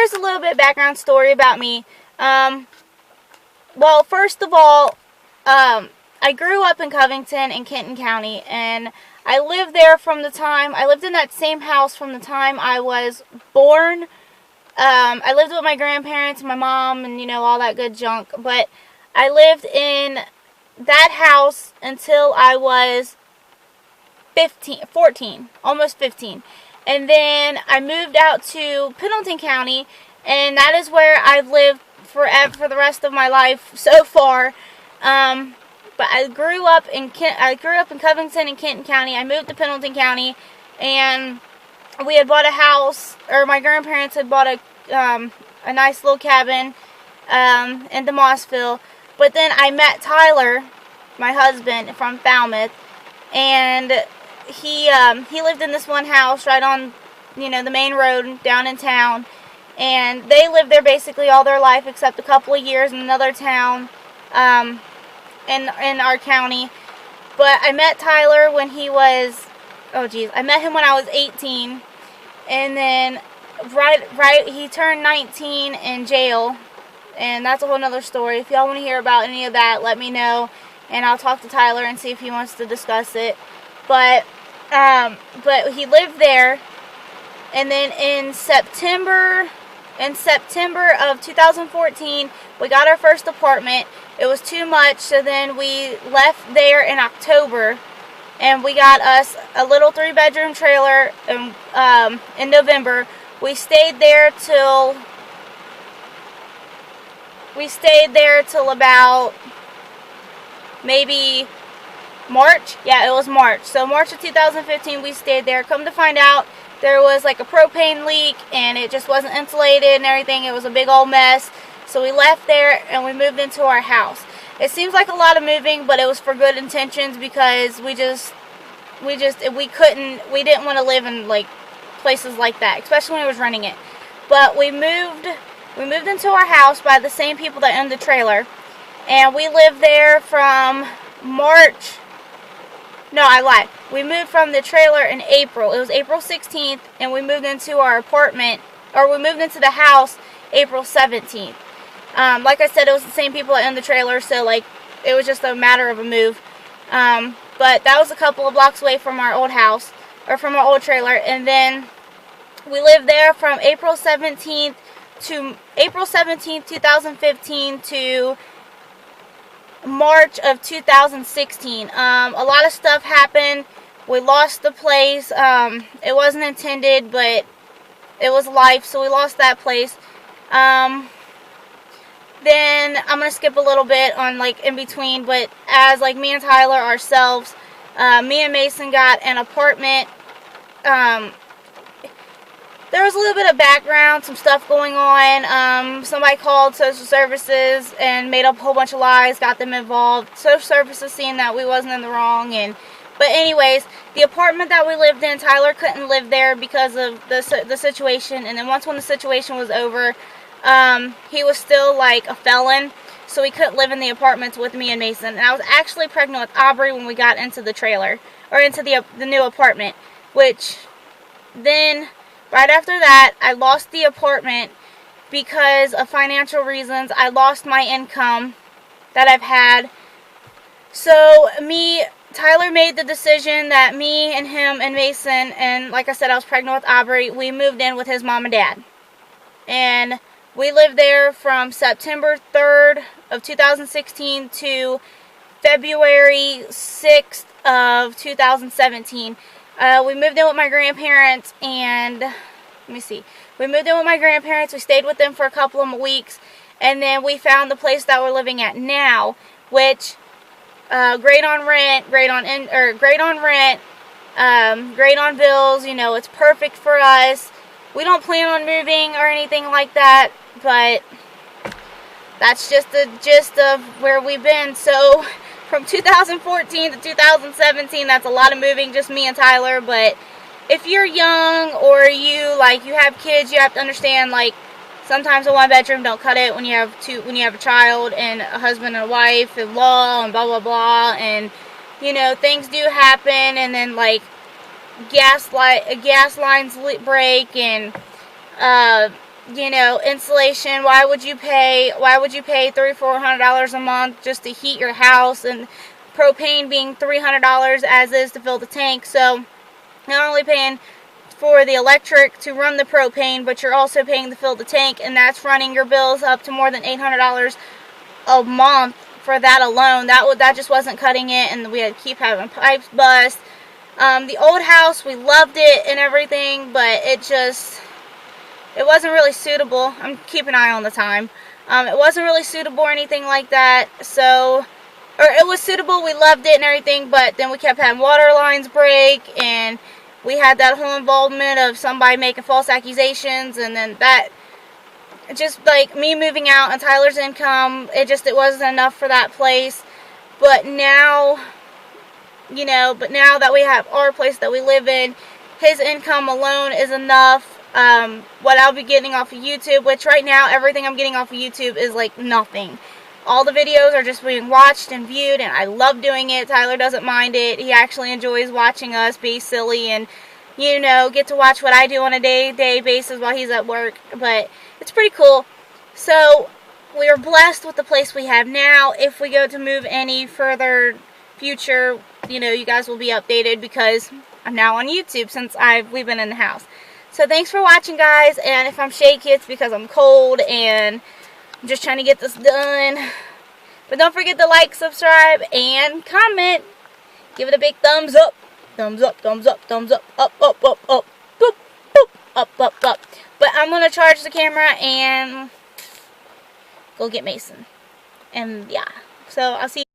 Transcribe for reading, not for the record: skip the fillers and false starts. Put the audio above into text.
here's a little bit of background story about me. Well, first of all, I grew up in Covington in Kenton County, and I lived there I lived in that same house from the time I was born. I lived with my grandparents, my mom, and, all that good junk. But I lived in that house until I was 14, almost 15. And then I moved out to Pendleton County, and that is where I've lived forever for the rest of my life so far. But I grew up in Covington and Kenton County. I moved to Pendleton County, and we had bought a house, or my grandparents had bought a nice little cabin in DeMossville. But then I met Tyler, my husband, from Falmouth, and he lived in this one house right on, the main road down in town. And they lived there basically all their life except a couple of years in another town in our county. But I met Tyler when he was, I met him when I was 18. And then he turned 19 in jail. And that's a whole nother story. If y'all want to hear about any of that, let me know. And I'll talk to Tyler and see if he wants to discuss it. But he lived there. And then in September of 2014, we got our first apartment. It was too much, so then we left there in October, and we got us a little 3-bedroom trailer in November. We stayed there till about maybe March. Yeah, it was March. So March of 2015, we stayed there. Come to find out, there was like a propane leak, and it just wasn't insulated and everything. It was a big old mess. So we left there and we moved into our house. It seems like a lot of moving, but it was for good intentions, because we didn't want to live in like places like that, especially when I was renting it. But we moved into our house by the same people that owned the trailer, and we lived there from March. No, I lied. We moved from the trailer in April. It was April 16th, and we moved into our apartment, or we moved into the house April 17th. Like I said, it was the same people that owned the trailer, so like it was just a matter of a move. But that was a couple of blocks away from our old house, or from our old trailer, and then we lived there from April 17th, 2015 to March of 2016. A lot of stuff happened. We lost the place. It wasn't intended, but it was life, so we lost that place. Then I'm going to skip a little bit on like in between, but as like me and Tyler ourselves, me and Mason got an apartment. There was a little bit of background, some stuff going on. Somebody called social services and made up a whole bunch of lies, got them involved. Social services seeing that we wasn't in the wrong. But anyways, the apartment that we lived in, Tyler couldn't live there because of the situation. And then once when the situation was over, he was still like a felon, so he couldn't live in the apartments with me and Mason. And I was actually pregnant with Aubrey when we got into the trailer, or into the new apartment, which then right after that, I lost the apartment because of financial reasons. I lost my income that I've had. So Tyler made the decision that me and him and Mason, and like I said, I was pregnant with Aubrey, we moved in with his mom and dad. And we lived there from September 3rd of 2016 to February 6th of 2017. We moved in with my grandparents, and we moved in with my grandparents. We stayed with them for a couple of weeks, and then we found the place that we're living at now, which great on rent, great on bills. It's perfect for us. We don't plan on moving or anything like that, but that's just the gist of where we've been. So from 2014 to 2017, that's a lot of moving, just me and Tyler. But if you're young or you have kids, you have to understand, like, sometimes a 1-bedroom don't cut it when you have a child and a husband and a wife and law and blah blah blah, and things do happen, and then gas lines break, and you know, insulation. Why would you pay $300-400 a month just to heat your house, and propane being $300 as is to fill the tank? So not only paying for the electric to run the propane, but you're also paying to fill the tank, and that's running your bills up to more than $800 a month for that alone. That just wasn't cutting it, and we had to keep having pipes bust. The old house, we loved it and everything, but it wasn't really suitable. I'm keeping an eye on the time. It wasn't really suitable or anything like that. So, or it was suitable, we loved it and everything, but then we kept having water lines break, and we had that whole involvement of somebody making false accusations, and then that, just like me moving out and Tyler's income, it wasn't enough for that place. But now, you know, that we have our place that we live in, his income alone is enough. What I'll be getting off of YouTube, which right now everything I'm getting off of YouTube is like nothing. All the videos are just being watched and viewed, and I love doing it. Tyler doesn't mind it. He actually enjoys watching us be silly and, you know, get to watch what I do on a day-to-day basis while he's at work. But it's pretty cool. So we are blessed with the place we have now. If we go to move any further future, you know, you guys will be updated, because I'm now on YouTube since we've been in the house. So thanks for watching, guys, and if I'm shaky, it's because I'm cold and I'm just trying to get this done. But don't forget to like, subscribe, and comment. Give it a big thumbs up. Thumbs up, thumbs up, thumbs up, up, up, up, up, boop, boop, up, up, up. But I'm going to charge the camera and go get Mason. And yeah, so I'll see you.